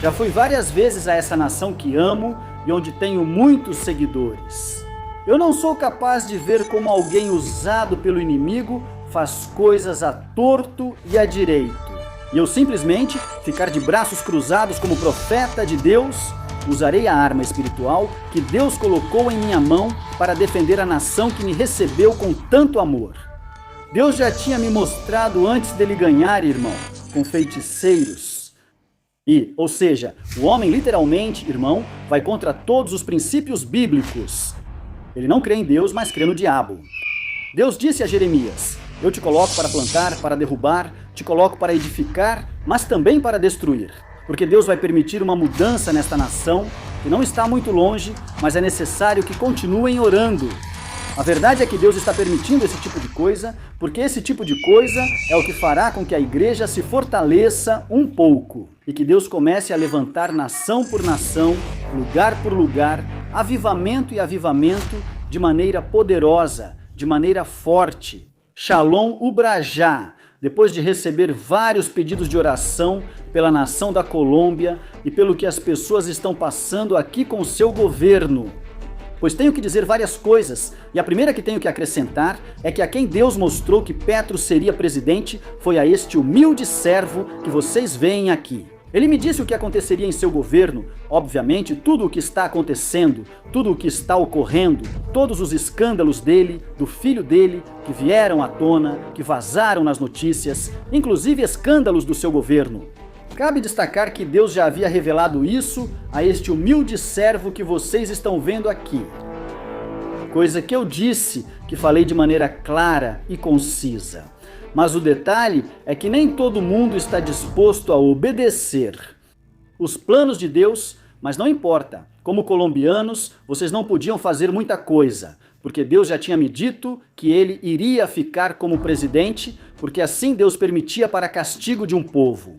Já fui várias vezes a essa nação que amo e onde tenho muitos seguidores. Eu não sou capaz de ver como alguém usado pelo inimigo faz coisas a torto e a direito. E eu simplesmente ficar de braços cruzados como profeta de Deus, usarei a arma espiritual que Deus colocou em minha mão para defender a nação que me recebeu com tanto amor. Deus já tinha me mostrado antes dele ganhar, irmão, com feiticeiros. Ou seja, o homem literalmente, irmão, vai contra todos os princípios bíblicos. Ele não crê em Deus, mas crê no diabo. Deus disse a Jeremias: eu te coloco para plantar, para derrubar, te coloco para edificar, mas também para destruir. Porque Deus vai permitir uma mudança nesta nação, que não está muito longe, mas é necessário que continuem orando. A verdade é que Deus está permitindo esse tipo de coisa, porque esse tipo de coisa é o que fará com que a igreja se fortaleça um pouco, e que Deus comece a levantar nação por nação, lugar por lugar, avivamento e avivamento, de maneira poderosa, de maneira forte. Shalom Ubrajá, depois de receber vários pedidos de oração pela nação da Colômbia e pelo que as pessoas estão passando aqui com o seu governo. Pois tenho que dizer várias coisas, e a primeira que tenho que acrescentar é que a quem Deus mostrou que Petro seria presidente foi a este humilde servo que vocês veem aqui. Ele me disse o que aconteceria em seu governo, obviamente tudo o que está acontecendo, tudo o que está ocorrendo, todos os escândalos dele, do filho dele, que vieram à tona, que vazaram nas notícias, inclusive escândalos do seu governo. Cabe destacar que Deus já havia revelado isso a este humilde servo que vocês estão vendo aqui. Coisa que eu disse, que falei de maneira clara e concisa. Mas o detalhe é que nem todo mundo está disposto a obedecer os planos de Deus, mas não importa. Como colombianos, vocês não podiam fazer muita coisa, porque Deus já tinha me dito que ele iria ficar como presidente, porque assim Deus permitia para castigo de um povo.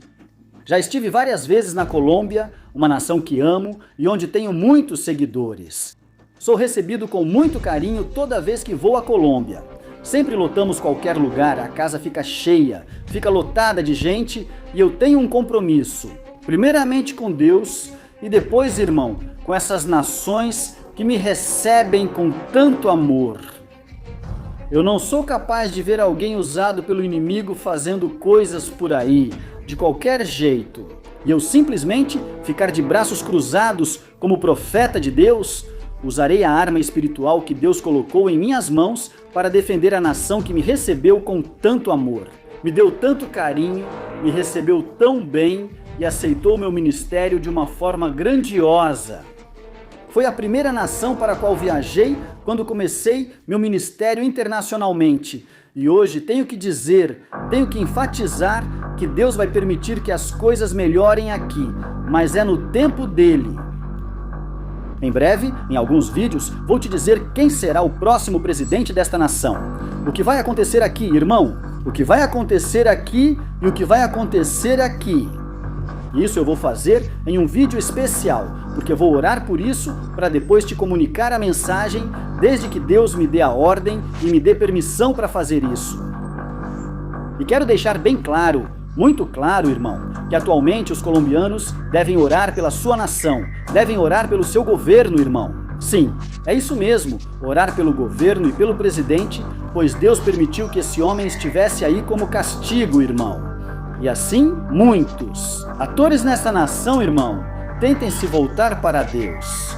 Já estive várias vezes na Colômbia, uma nação que amo e onde tenho muitos seguidores. Sou recebido com muito carinho toda vez que vou à Colômbia. Sempre lotamos qualquer lugar, a casa fica cheia, fica lotada de gente e eu tenho um compromisso. Primeiramente com Deus e depois, irmão, com essas nações que me recebem com tanto amor. Eu não sou capaz de ver alguém usado pelo inimigo fazendo coisas por aí, de qualquer jeito, e eu simplesmente ficar de braços cruzados como profeta de Deus. Usarei a arma espiritual que Deus colocou em minhas mãos para defender a nação que me recebeu com tanto amor, me deu tanto carinho, me recebeu tão bem e aceitou meu ministério de uma forma grandiosa. Foi a primeira nação para a qual viajei quando comecei meu ministério internacionalmente. E hoje tenho que dizer, tenho que enfatizar que Deus vai permitir que as coisas melhorem aqui, mas é no tempo dele. Em breve, em alguns vídeos, vou te dizer quem será o próximo presidente desta nação. O que vai acontecer aqui, irmão? O que vai acontecer aqui e o que vai acontecer aqui. Isso eu vou fazer em um vídeo especial, porque vou orar por isso para depois te comunicar a mensagem, desde que Deus me dê a ordem e me dê permissão para fazer isso. E quero deixar bem claro, muito claro, irmão, que atualmente os colombianos devem orar pela sua nação, devem orar pelo seu governo, irmão. Sim, é isso mesmo, orar pelo governo e pelo presidente, pois Deus permitiu que esse homem estivesse aí como castigo, irmão. E assim, muitos atores nessa nação, irmão, tentem se voltar para Deus.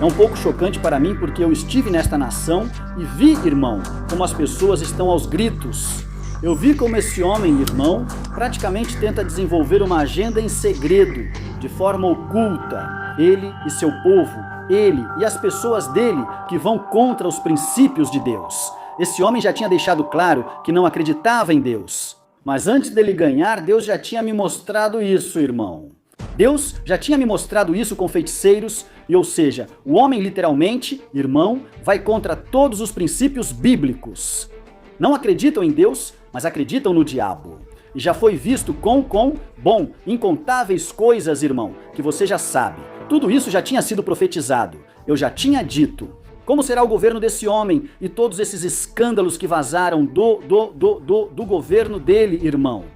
É um pouco chocante para mim porque eu estive nesta nação e vi, irmão, como as pessoas estão aos gritos. Eu vi como esse homem, irmão, praticamente tenta desenvolver uma agenda em segredo, de forma oculta. Ele e seu povo, ele e as pessoas dele que vão contra os princípios de Deus. Esse homem já tinha deixado claro que não acreditava em Deus. Mas antes dele ganhar, Deus já tinha me mostrado isso, irmão. Deus já tinha me mostrado isso com feiticeiros, ou seja, o homem literalmente, irmão, vai contra todos os princípios bíblicos. Não acreditam em Deus, mas acreditam no diabo. E já foi visto incontáveis coisas, irmão, que você já sabe. Tudo isso já tinha sido profetizado. Eu já tinha dito. Como será o governo desse homem e todos esses escândalos que vazaram do governo dele, irmão?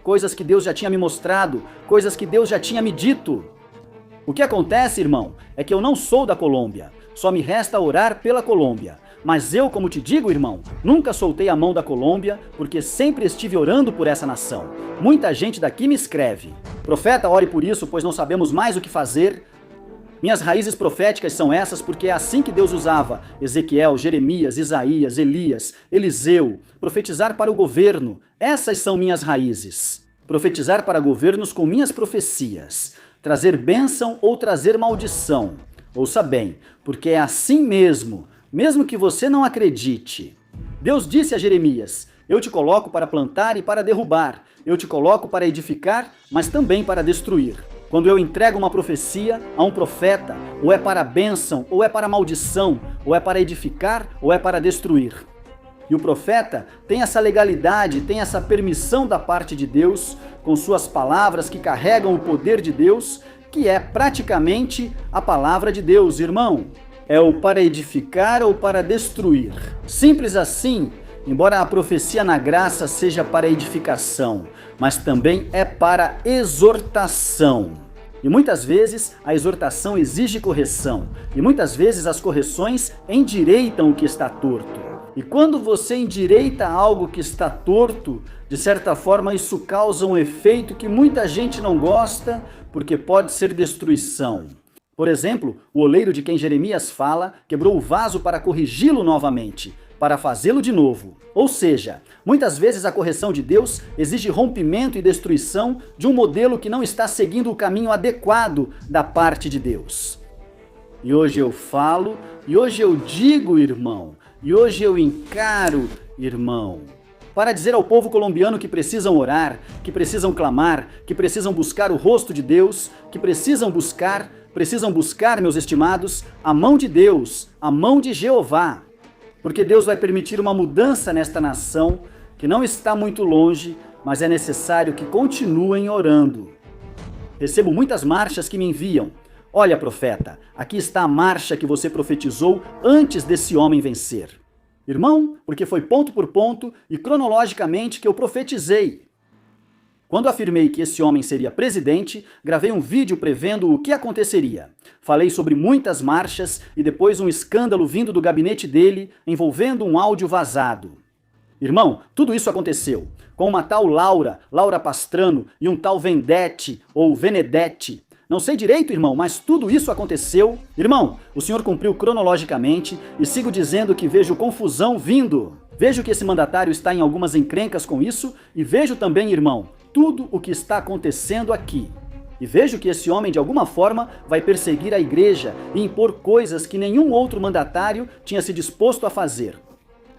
Coisas que Deus já tinha me mostrado, coisas que Deus já tinha me dito. O que acontece, irmão, é que eu não sou da Colômbia. Só me resta orar pela Colômbia. Mas eu, como te digo, irmão, nunca soltei a mão da Colômbia, porque sempre estive orando por essa nação. Muita gente daqui me escreve: profeta, ore por isso, pois não sabemos mais o que fazer. Minhas raízes proféticas são essas porque é assim que Deus usava Ezequiel, Jeremias, Isaías, Elias, Eliseu, profetizar para o governo. Essas são minhas raízes. Profetizar para governos com minhas profecias. Trazer bênção ou trazer maldição. Ouça bem, porque é assim mesmo que você não acredite. Deus disse a Jeremias: eu te coloco para plantar e para derrubar. Eu te coloco para edificar, mas também para destruir. Quando eu entrego uma profecia a um profeta, ou é para bênção, ou é para maldição, ou é para edificar, ou é para destruir. E o profeta tem essa legalidade, tem essa permissão da parte de Deus, com suas palavras que carregam o poder de Deus, que é praticamente a palavra de Deus, irmão. É o para edificar ou para destruir. Simples assim, embora a profecia na graça seja para edificação, mas também é para exortação. E muitas vezes a exortação exige correção, e muitas vezes as correções endireitam o que está torto. E quando você endireita algo que está torto, de certa forma isso causa um efeito que muita gente não gosta, porque pode ser destruição. Por exemplo, o oleiro de quem Jeremias fala quebrou o vaso para corrigi-lo novamente, para fazê-lo de novo. Ou seja, muitas vezes a correção de Deus exige rompimento e destruição de um modelo que não está seguindo o caminho adequado da parte de Deus. E hoje eu falo, e hoje eu digo, irmão, e hoje eu encaro, irmão, para dizer ao povo colombiano que precisam orar, que precisam clamar, que precisam buscar o rosto de Deus, que precisam buscar, meus estimados, a mão de Deus, a mão de Jeová. Porque Deus vai permitir uma mudança nesta nação que não está muito longe, mas é necessário que continuem orando. Recebo muitas marchas que me enviam: olha, profeta, aqui está a marcha que você profetizou antes desse homem vencer. Irmão, porque foi ponto por ponto e cronologicamente que eu profetizei. Quando afirmei que esse homem seria presidente, gravei um vídeo prevendo o que aconteceria. Falei sobre muitas marchas e depois um escândalo vindo do gabinete dele, envolvendo um áudio vazado. Irmão, tudo isso aconteceu com uma tal Laura Pastrano, e um tal Vendete ou Venedete. Não sei direito, irmão, mas tudo isso aconteceu. Irmão, o senhor cumpriu cronologicamente e sigo dizendo que vejo confusão vindo. Vejo que esse mandatário está em algumas encrencas com isso e vejo também, irmão, tudo o que está acontecendo aqui. E vejo que esse homem, de alguma forma, vai perseguir a igreja e impor coisas que nenhum outro mandatário tinha se disposto a fazer.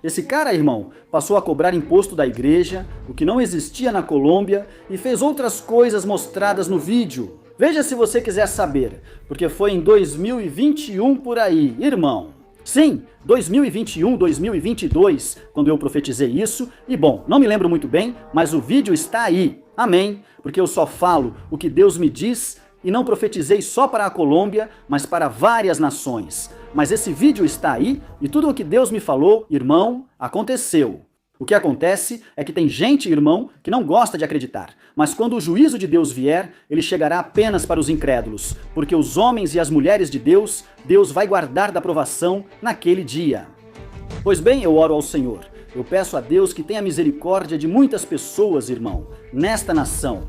Esse cara, irmão, passou a cobrar imposto da igreja, o que não existia na Colômbia, e fez outras coisas mostradas no vídeo. Veja se você quiser saber, porque foi em 2021 por aí, irmão. Sim, 2021, 2022, quando eu profetizei isso, e bom, não me lembro muito bem, mas o vídeo está aí, amém, porque eu só falo o que Deus me diz e não profetizei só para a Colômbia, mas para várias nações. Mas esse vídeo está aí e tudo o que Deus me falou, irmão, aconteceu. O que acontece é que tem gente, irmão, que não gosta de acreditar, mas quando o juízo de Deus vier, ele chegará apenas para os incrédulos, porque os homens e as mulheres de Deus, Deus vai guardar da provação naquele dia. Pois bem, eu oro ao Senhor, eu peço a Deus que tenha misericórdia de muitas pessoas, irmão, nesta nação.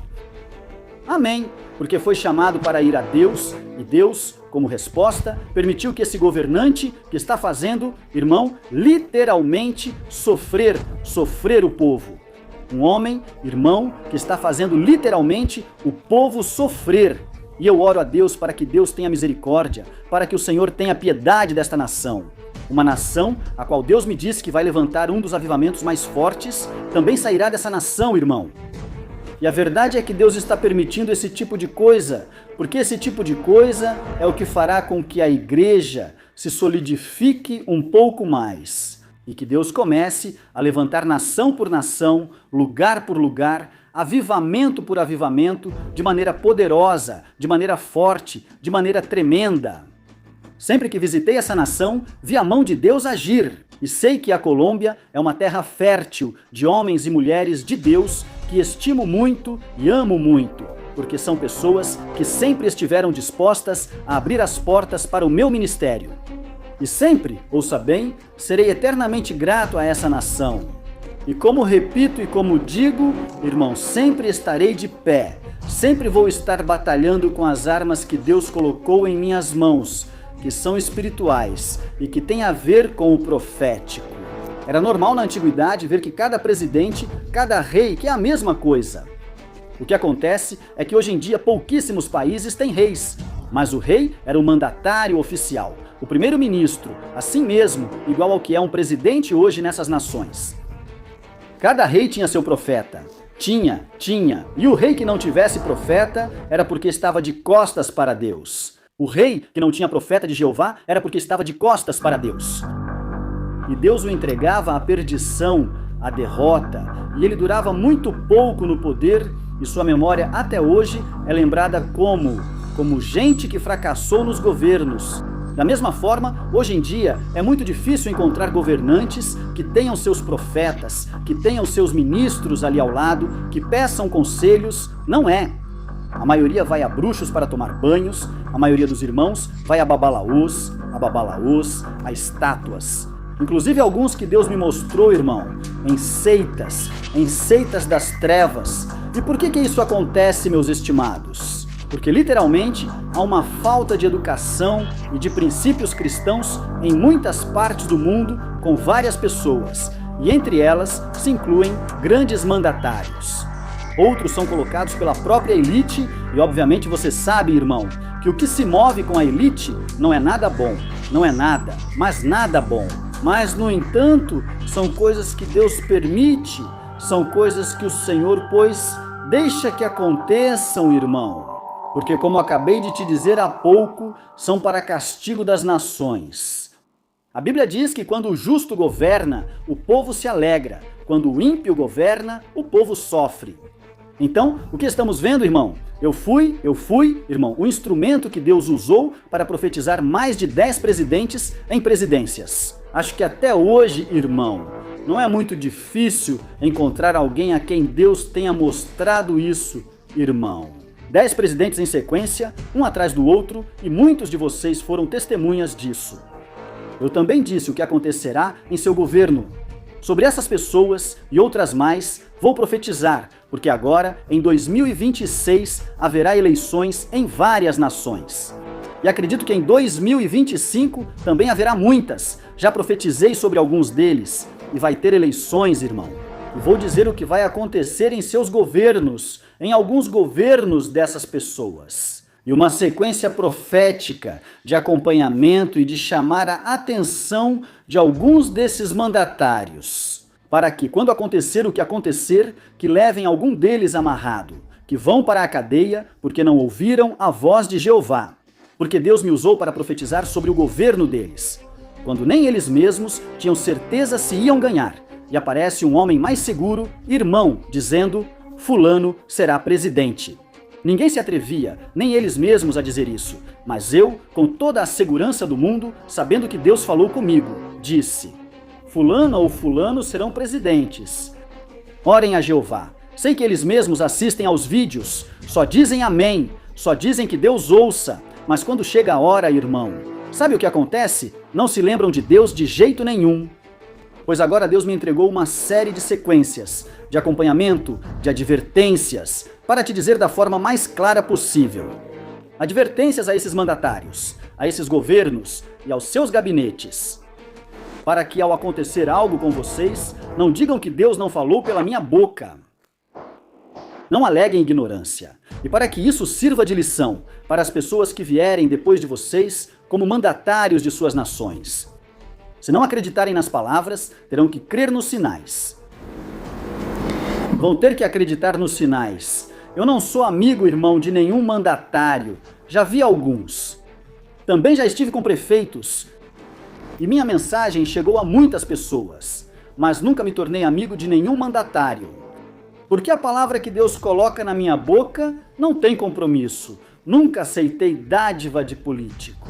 Amém, porque foi chamado para ir a Deus, e Deus, como resposta, permitiu que esse governante que está fazendo, irmão, literalmente sofrer o povo. Um homem, irmão, que está fazendo literalmente o povo sofrer. E eu oro a Deus para que Deus tenha misericórdia, para que o Senhor tenha piedade desta nação. Uma nação a qual Deus me disse que vai levantar um dos avivamentos mais fortes, também sairá dessa nação, irmão. E a verdade é que Deus está permitindo esse tipo de coisa, porque esse tipo de coisa é o que fará com que a igreja se solidifique um pouco mais. E que Deus comece a levantar nação por nação, lugar por lugar, avivamento por avivamento, de maneira poderosa, de maneira forte, de maneira tremenda. Sempre que visitei essa nação, vi a mão de Deus agir. E sei que a Colômbia é uma terra fértil de homens e mulheres de Deus que estimo muito e amo muito. porque são pessoas que sempre estiveram dispostas a abrir as portas para o meu ministério. E sempre, ouça bem, serei eternamente grato a essa nação. E como repito e como digo, irmão, sempre estarei de pé. Sempre vou estar batalhando com as armas que Deus colocou em minhas mãos, que são espirituais e que têm a ver com o profético. Era normal na antiguidade ver que cada presidente, cada rei, que é a mesma coisa. O que acontece é que hoje em dia pouquíssimos países têm reis, mas o rei era o mandatário oficial, o primeiro-ministro, assim mesmo, igual ao que é um presidente hoje nessas nações. Cada rei tinha seu profeta. Tinha. E o rei que não tivesse profeta era porque estava de costas para Deus. O rei que não tinha profeta de Jeová era porque estava de costas para Deus. E Deus o entregava à perdição, à derrota, e ele durava muito pouco no poder, e sua memória até hoje é lembrada como gente que fracassou nos governos. Da mesma forma, hoje em dia é muito difícil encontrar governantes que tenham seus profetas, que tenham seus ministros ali ao lado, que peçam conselhos. Não é. A maioria vai a bruxos para tomar banhos, a maioria dos irmãos vai a babalaôs, a estátuas. Inclusive alguns que Deus me mostrou, irmão, em seitas das trevas. E por que isso acontece, meus estimados? Porque literalmente há uma falta de educação e de princípios cristãos em muitas partes do mundo com várias pessoas, e entre elas se incluem grandes mandatários. Outros são colocados pela própria elite e obviamente você sabe, irmão, que o que se move com a elite não é nada bom, não é nada, mas nada bom. Mas, no entanto, são coisas que Deus permite, são coisas que o Senhor, pois, deixa que aconteçam, irmão. Porque, como acabei de te dizer há pouco, são para castigo das nações. A Bíblia diz que quando o justo governa, o povo se alegra. Quando o ímpio governa, o povo sofre. Então, o que estamos vendo, irmão? Eu fui, irmão, o instrumento que Deus usou para profetizar mais de 10 presidentes em presidências. Acho que até hoje, irmão, não é muito difícil encontrar alguém a quem Deus tenha mostrado isso, irmão. 10 presidentes em sequência, um atrás do outro, e muitos de vocês foram testemunhas disso. Eu também disse o que acontecerá em seu governo. Sobre essas pessoas e outras mais, vou profetizar, porque agora, em 2026, haverá eleições em várias nações. E acredito que em 2025 também haverá muitas. Já profetizei sobre alguns deles. E vai ter eleições, irmão. E vou dizer o que vai acontecer em seus governos, em alguns governos dessas pessoas. E uma sequência profética de acompanhamento e de chamar a atenção de alguns desses mandatários, para que, quando acontecer o que acontecer, que levem algum deles amarrado, que vão para a cadeia porque não ouviram a voz de Jeová, porque Deus me usou para profetizar sobre o governo deles, quando nem eles mesmos tinham certeza se iam ganhar, e aparece um homem mais seguro, irmão, dizendo: fulano será presidente. Ninguém se atrevia, nem eles mesmos, a dizer isso. Mas eu, com toda a segurança do mundo, sabendo que Deus falou comigo, disse: fulano ou fulano serão presidentes. Orem a Jeová. Sei que eles mesmos assistem aos vídeos, só dizem amém, só dizem que Deus ouça. Mas quando chega a hora, irmão, sabe o que acontece? Não se lembram de Deus de jeito nenhum. Pois agora Deus me entregou uma série de sequências, de acompanhamento, de advertências, para te dizer da forma mais clara possível. Advertências a esses mandatários, a esses governos e aos seus gabinetes, para que ao acontecer algo com vocês, não digam que Deus não falou pela minha boca. Não aleguem ignorância, e para que isso sirva de lição para as pessoas que vierem depois de vocês como mandatários de suas nações. Se não acreditarem nas palavras, terão que crer nos sinais. Vão ter que acreditar nos sinais. Eu não sou amigo, irmão, de nenhum mandatário. Já vi alguns. Também já estive com prefeitos. E minha mensagem chegou a muitas pessoas. Mas nunca me tornei amigo de nenhum mandatário. Porque a palavra que Deus coloca na minha boca não tem compromisso. Nunca aceitei dádiva de político.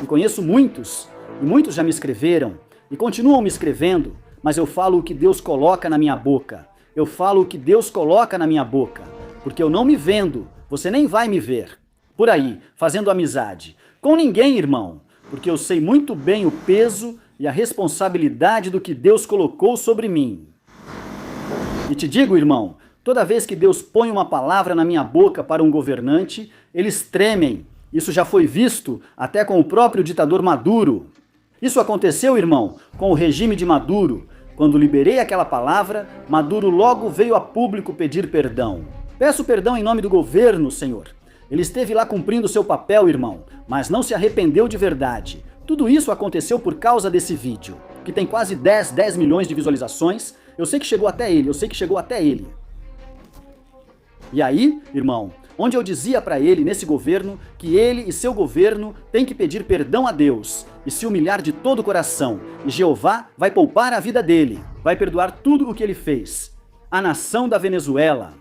E conheço muitos, e muitos já me escreveram, e continuam me escrevendo, mas eu falo o que Deus coloca na minha boca. Eu falo o que Deus coloca na minha boca, porque eu não me vendo, você nem vai me ver por aí, fazendo amizade com ninguém, irmão, porque eu sei muito bem o peso e a responsabilidade do que Deus colocou sobre mim. E te digo, irmão, toda vez que Deus põe uma palavra na minha boca para um governante, eles tremem. Isso já foi visto até com o próprio ditador Maduro. Isso aconteceu, irmão, com o regime de Maduro. Quando liberei aquela palavra, Maduro logo veio a público pedir perdão. Peço perdão em nome do governo, Senhor. Ele esteve lá cumprindo seu papel, irmão, mas não se arrependeu de verdade. Tudo isso aconteceu por causa desse vídeo, que tem quase 10 milhões de visualizações. Eu sei que chegou até ele, E aí, irmão, onde eu dizia para ele, nesse governo, que ele e seu governo têm que pedir perdão a Deus e se humilhar de todo o coração, e Jeová vai poupar a vida dele, vai perdoar tudo o que ele fez. A nação da Venezuela.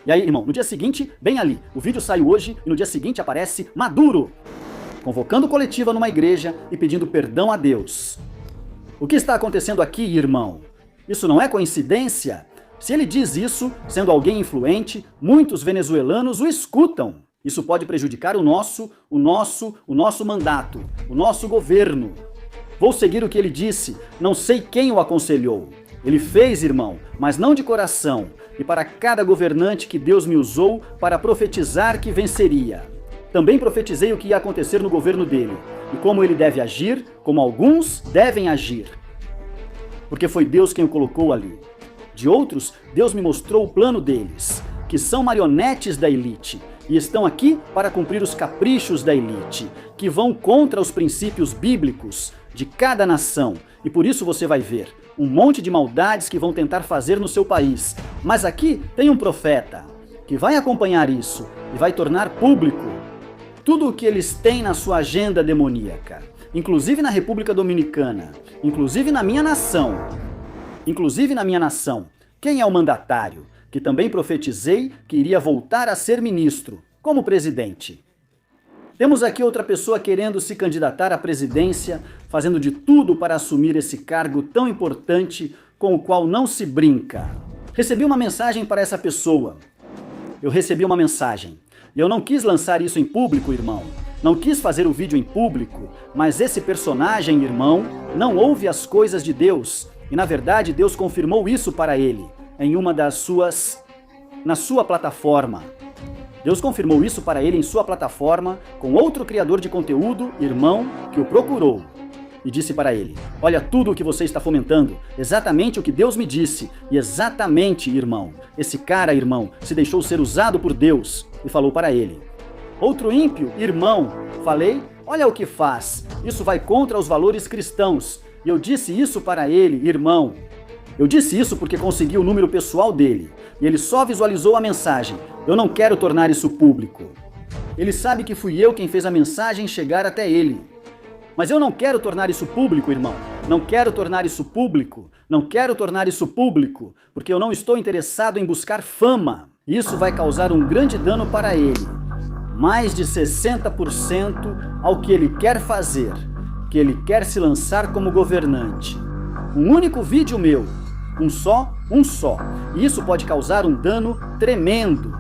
E aí, irmão, no dia seguinte, bem ali, o vídeo saiu hoje e no dia seguinte aparece Maduro, convocando coletiva numa igreja e pedindo perdão a Deus. O que está acontecendo aqui, irmão? Isso não é coincidência? Se ele diz isso, sendo alguém influente, muitos venezuelanos o escutam. Isso pode prejudicar o nosso mandato, o nosso governo. Vou seguir o que ele disse, não sei quem o aconselhou. Ele fez, irmão, mas não de coração, e para cada governante que Deus me usou para profetizar que venceria. Também profetizei o que ia acontecer no governo dele, e como ele deve agir, como alguns devem agir. Porque foi Deus quem o colocou ali. De outros, Deus me mostrou o plano deles, que são marionetes da elite, e estão aqui para cumprir os caprichos da elite, que vão contra os princípios bíblicos de cada nação, e por isso você vai ver um monte de maldades que vão tentar fazer no seu país. Mas aqui tem um profeta que vai acompanhar isso e vai tornar público tudo o que eles têm na sua agenda demoníaca, inclusive na República Dominicana, inclusive na minha nação. Quem é o mandatário? Que também profetizei que iria voltar a ser ministro, como presidente. Temos aqui outra pessoa querendo se candidatar à presidência, fazendo de tudo para assumir esse cargo tão importante com o qual não se brinca. Recebi uma mensagem para essa pessoa. Eu recebi uma mensagem. E eu não quis lançar isso em público, irmão. Não quis fazer o vídeo em público, mas esse personagem, irmão, não ouve as coisas de Deus. E na verdade, Deus confirmou isso para ele, na sua plataforma. Deus confirmou isso para ele em sua plataforma, com outro criador de conteúdo, irmão, que o procurou. E disse para ele, olha tudo o que você está fomentando, exatamente o que Deus me disse. E exatamente, irmão, esse cara, irmão, se deixou ser usado por Deus. E falou para ele. Outro ímpio, irmão, falei, olha o que faz, isso vai contra os valores cristãos. E eu disse isso para ele, irmão. Eu disse isso porque consegui o número pessoal dele. E ele só visualizou a mensagem. Eu não quero tornar isso público. Ele sabe que fui eu quem fez a mensagem chegar até ele. Mas eu não quero tornar isso público, irmão. Não quero tornar isso público. Não quero tornar isso público. Porque eu não estou interessado em buscar fama. Isso vai causar um grande dano para ele. Mais de 60% ao que ele quer fazer. Que ele quer se lançar como governante. Um único vídeo meu. Um só. E isso pode causar um dano tremendo.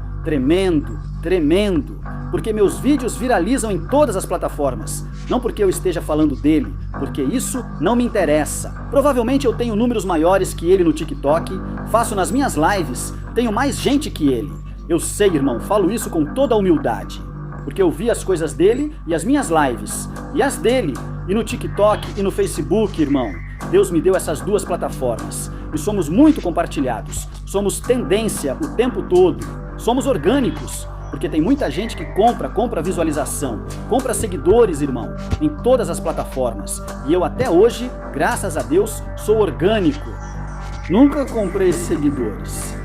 Porque meus vídeos viralizam em todas as plataformas. Não porque eu esteja falando dele, porque isso não me interessa. Provavelmente eu tenho números maiores que ele no TikTok, faço nas minhas lives, tenho mais gente que ele. Eu sei, irmão, falo isso com toda a humildade. Porque eu vi as coisas dele e as minhas lives, e as dele, e no TikTok e no Facebook, irmão. Deus me deu essas duas plataformas. E somos muito compartilhados. Somos tendência o tempo todo. Somos orgânicos. Porque tem muita gente que compra visualização, compra seguidores, irmão, em todas as plataformas. E eu até hoje, graças a Deus, sou orgânico. Nunca comprei seguidores.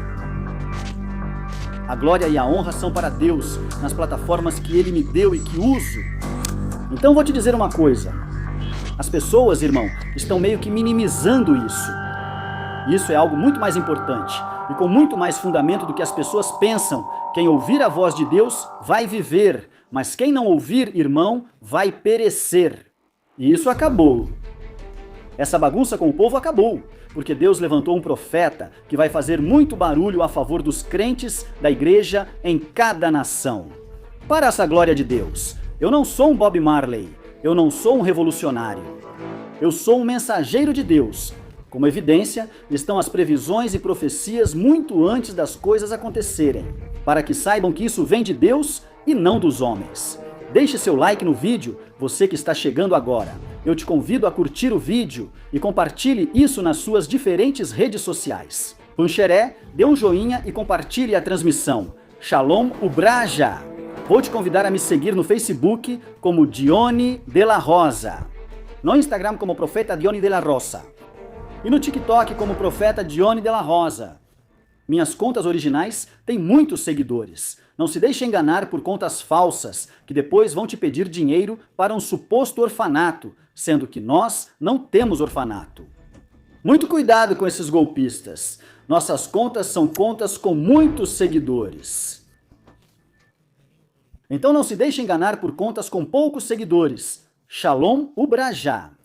A glória e a honra são para Deus, nas plataformas que Ele me deu e que uso. Então vou te dizer uma coisa. As pessoas, irmão, estão meio que minimizando isso. Isso é algo muito mais importante e com muito mais fundamento do que as pessoas pensam. Quem ouvir a voz de Deus vai viver, mas quem não ouvir, irmão, vai perecer. E isso acabou. Essa bagunça com o povo acabou, porque Deus levantou um profeta que vai fazer muito barulho a favor dos crentes da igreja em cada nação. Para essa glória de Deus, eu não sou um Bob Marley, eu não sou um revolucionário. Eu sou um mensageiro de Deus. Como evidência, estão as previsões e profecias muito antes das coisas acontecerem, para que saibam que isso vem de Deus e não dos homens. Deixe seu like no vídeo, você que está chegando agora. Eu te convido a curtir o vídeo e compartilhe isso nas suas diferentes redes sociais. Pancheré, dê um joinha e compartilhe a transmissão. Shalom Ubraja! Vou te convidar a me seguir no Facebook como Dione de la Rosa, no Instagram como Profeta Dione de la Rosa e no TikTok como Profeta Dione de la Rosa. Minhas contas originais têm muitos seguidores. Não se deixe enganar por contas falsas, que depois vão te pedir dinheiro para um suposto orfanato, sendo que nós não temos orfanato. Muito cuidado com esses golpistas. Nossas contas são contas com muitos seguidores. Então não se deixe enganar por contas com poucos seguidores. Shalom Ubraja!